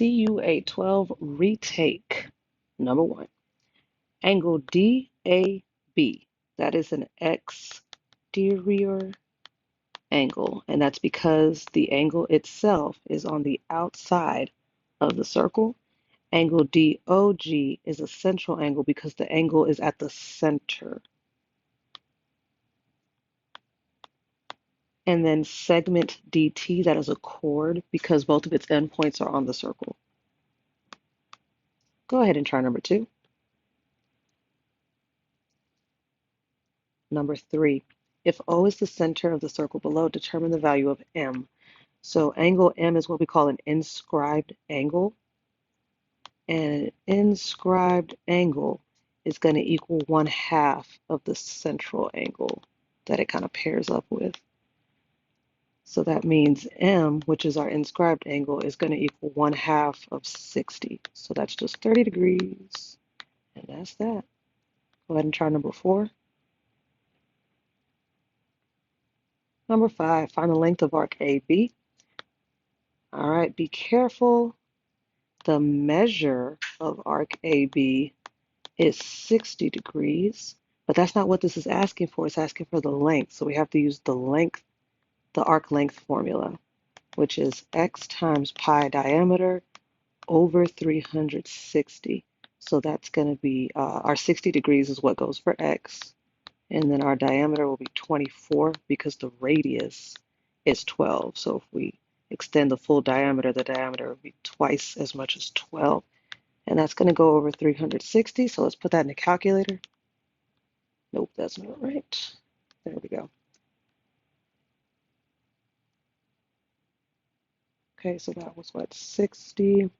CUA 12 retake. Number 1. Angle DAB. That is an exterior angle, and that's because the angle itself is on the outside of the circle. Angle DOG is a central angle because the angle is at the center. And then segment DT, that is a chord because both of its endpoints are on the circle. Go ahead and try number 2. Number 3, if O is the center of the circle below, determine the value of M. So angle M is what we call an inscribed angle. And an inscribed angle is going to equal 1/2 of the central angle that it kind of pairs up with. So that means M, which is our inscribed angle, is going to equal 1/2 of 60. So that's just 30 degrees. And that's that. Go ahead and try number 4. Number 5, find the length of arc AB. All right, be careful. The measure of arc AB is 60 degrees, but that's not what this is asking for. It's asking for the length. So we have to use the length, the arc length formula, which is x times pi diameter over 360. So that's going to be, our 60 degrees is what goes for x, and then our diameter will be 24 because the radius is 12. So if we extend the full diameter, the diameter will be twice as much as 12. And that's going to go over 360. So let's put that in the calculator. Nope, that's not right. There we go. Okay, so that was what, 60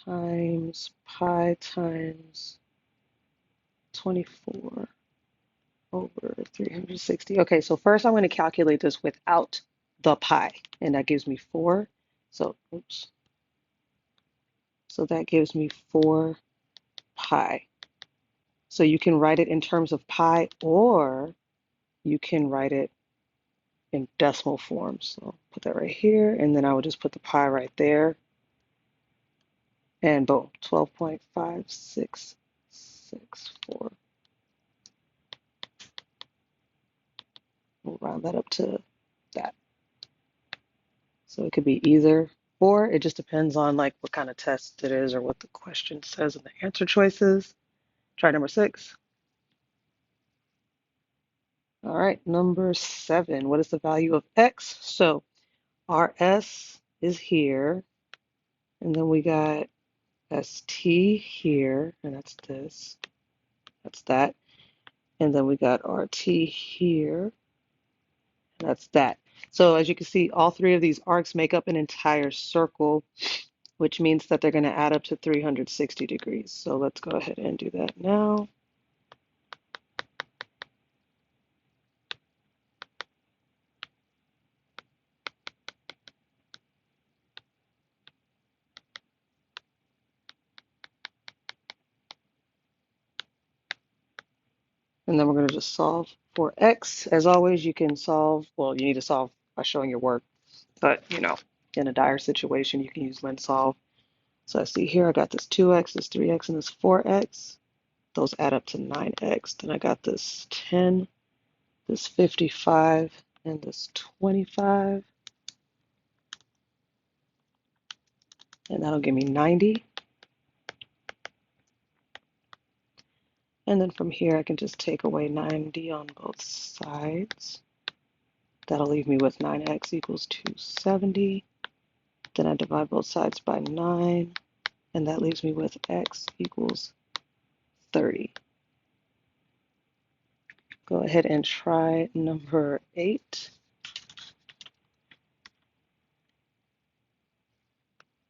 times pi times 24 over 360. Okay, so first I'm going to calculate this without the pi, and that gives me 4. So, oops. So that gives me 4 pi. So you can write it in terms of pi, or you can write it in decimal form. So put that right here, and then I would just put the pi right there. And boom, 12.5664. We'll round that up to that. So it could be either or. It just depends on like what kind of test it is or what the question says in the answer choices. Try number 6. All right, number 7. What is the value of x? So RS is here, and then we got ST here, and that's this. That's that. And then we got RT here, and that's that. So as you can see, all 3 of these arcs make up an entire circle, which means that they're going to add up to 360 degrees. So let's go ahead and do that now. And then we're going to just solve for x. As always, you can solve, well, you need to solve by showing your work. But, you know, in a dire situation, you can use LinSolve. So I see here I got this 2x, this 3x, and this 4x. Those add up to 9x. Then I got this 10, this 55, and this 25. And that'll give me 90. And then from here, I can just take away 90 on both sides. That'll leave me with 9x equals 270. Then I divide both sides by 9, and that leaves me with x equals 30. Go ahead and try number 8.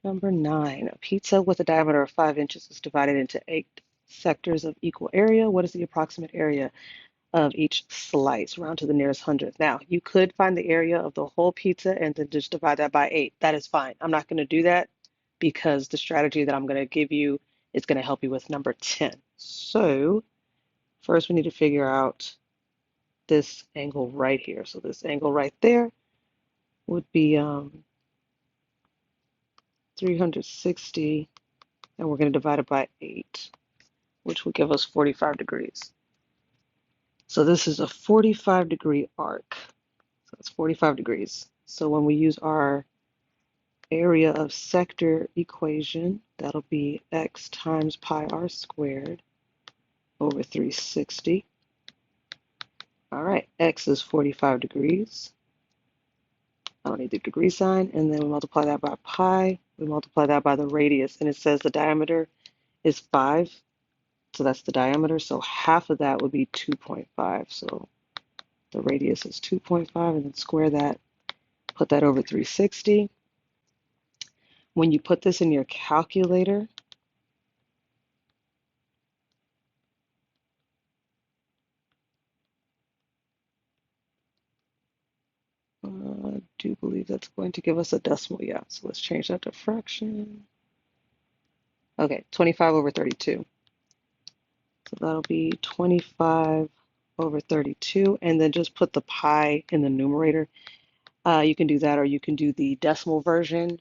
Number 9, a pizza with a diameter of 5 inches is divided into 8 sectors of equal area. What is the approximate area of each slice? Round to the nearest hundredth. Now, you could find the area of the whole pizza and then just divide that by 8. That is fine. I'm not going to do that because the strategy that I'm going to give you is going to help you with number 10. So First, we need to figure out this angle right here. So this angle right there would be 360, and we're going to divide it by 8, which would give us 45 degrees. So this is a 45-degree arc. So it's 45 degrees. So when we use our area of sector equation, that'll be x times pi r squared over 360. All right, x is 45 degrees. I don't need the degree sign. And then we multiply that by pi. We multiply that by the radius. And it says the diameter is 5. So that's the diameter. So half of that would be 2.5. So the radius is 2.5. And then square that. Put that over 360. When you put this in your calculator, I do believe that's going to give us a decimal. Yeah, so let's change that to fraction. Okay, 25 over 32. So that'll be 25 over 32. And then just put the pi in the numerator. You can do that, or you can do the decimal version.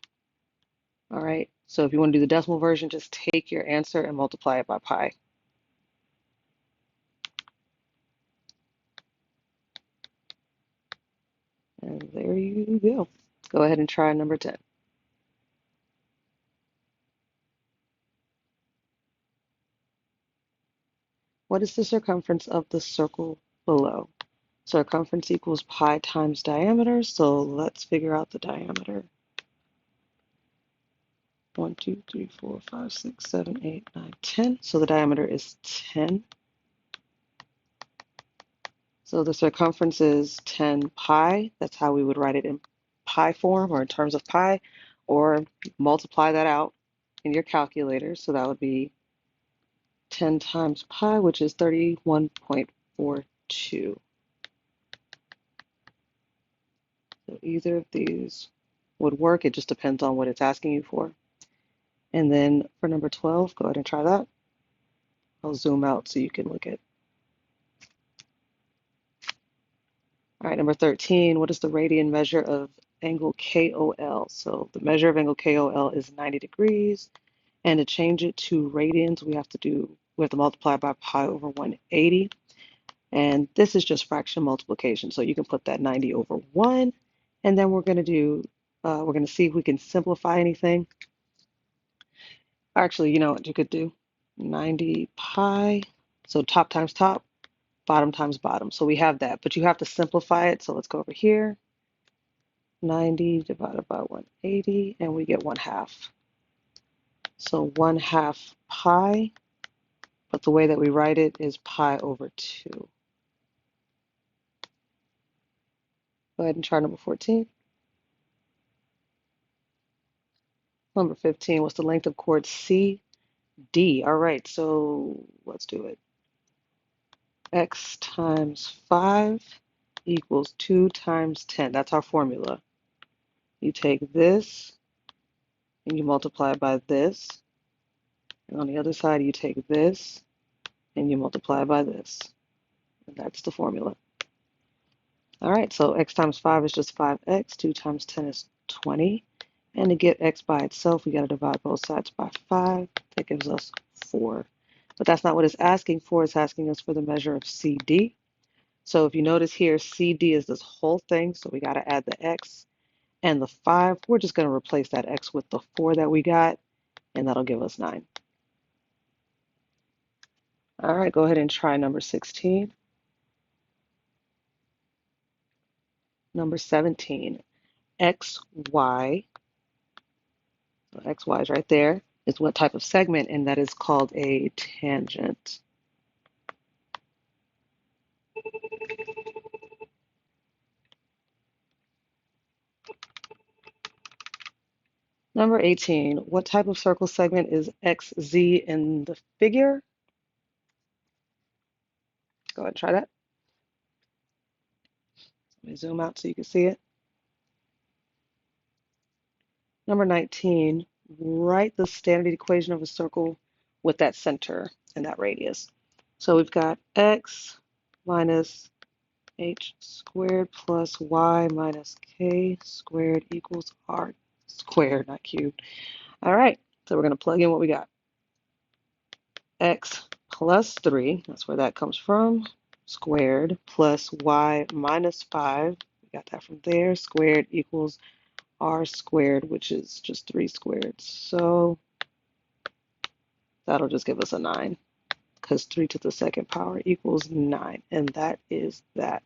All right, so if you want to do the decimal version, just take your answer and multiply it by pi. And there you go. Go ahead and try number 10. What is the circumference of the circle below? Circumference equals pi times diameter, so let's figure out the diameter. 1, 2, 3, 4, 5, 6, 7, 8, 9, 10. So the diameter is 10. So the circumference is 10 pi. That's how we would write it in pi form or in terms of pi, or multiply that out in your calculator. So that would be 10 times pi, which is 31.42. So either of these would work. It just depends on what it's asking you for. And then for number 12, go ahead and try that. I'll zoom out so you can look at. All right, number 13, what is the radian measure of angle KOL? So the measure of angle KOL is 90 degrees. And to change it to radians, we have to multiply by pi over 180. And this is just fraction multiplication. So you can put that 90 over 1. And then we're going to see if we can simplify anything. Actually, you know what you could do? 90 pi. So top times top, bottom times bottom. So we have that, but you have to simplify it. So let's go over here. 90 divided by 180, and we get 1/2. So 1/2 pi, but the way that we write it is pi over 2. Go ahead and try number 14. Number 15, what's the length of chord CD? All right, so let's do it. X times 5 equals 2 times 10. That's our formula. You take this and you multiply by this. And on the other side, you take this and you multiply by this. And that's the formula. All right, so x times 5 is just 5x. 2 times 10 is 20. And to get x by itself, we got to divide both sides by 5. That gives us 4. But that's not what it's asking for. It's asking us for the measure of CD. So if you notice here, CD is this whole thing. So we got to add the x and the 5. We're just going to replace that x with the 4 that we got, and that'll give us 9. All right, go ahead and try number 16. Number 17, XY. So XY is right there. Is what type of segment, and that is called a tangent. Number 18, what type of circle segment is XZ in the figure? Go ahead and try that. Let me zoom out so you can see it. Number 19, write the standard equation of a circle with that center and that radius. So we've got x minus h squared plus y minus k squared equals r squared, not cubed. All right, so we're going to plug in what we got. X plus 3, that's where that comes from, squared, plus y minus 5, we got that from there, squared equals r squared, which is just 3 squared. So that'll just give us a 9, because 3 to the second power equals 9, and that is that.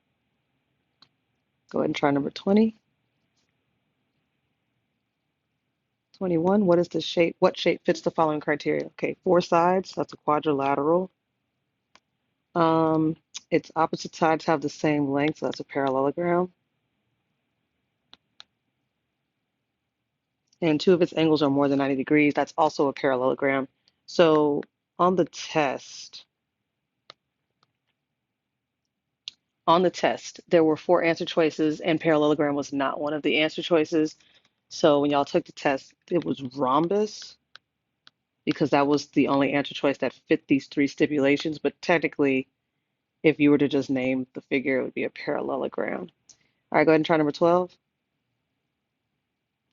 Go ahead and try number 20. 21, what is the shape? What shape fits the following criteria? Okay, 4 sides, that's a quadrilateral. Its opposite sides have the same length, so that's a parallelogram. And 2 of its angles are more than 90 degrees, that's also a parallelogram. So on the test, there were 4 answer choices, and parallelogram was not one of the answer choices. So when y'all took the test, it was rhombus, because that was the only answer choice that fit these 3 stipulations. But technically, if you were to just name the figure, it would be a parallelogram. All right, go ahead and try number 12.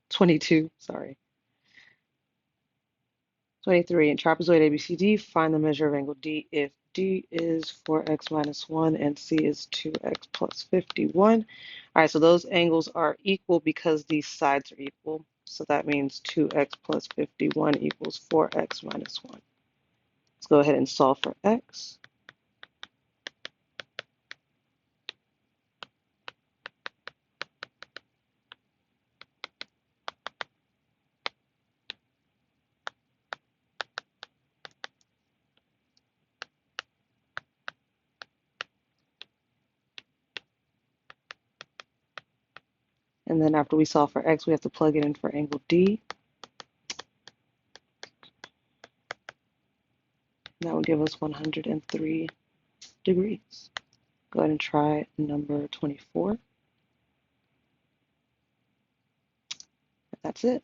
22, sorry. 23, in trapezoid ABCD, find the measure of angle D if D is 4x minus 1 and C is 2x plus 51. All right, so those angles are equal because these sides are equal. So that means 2x plus 51 equals 4x minus 1. Let's go ahead and solve for x. And then after we solve for x, we have to plug it in for angle D. And that would give us 103 degrees. Go ahead and try number 24. That's it.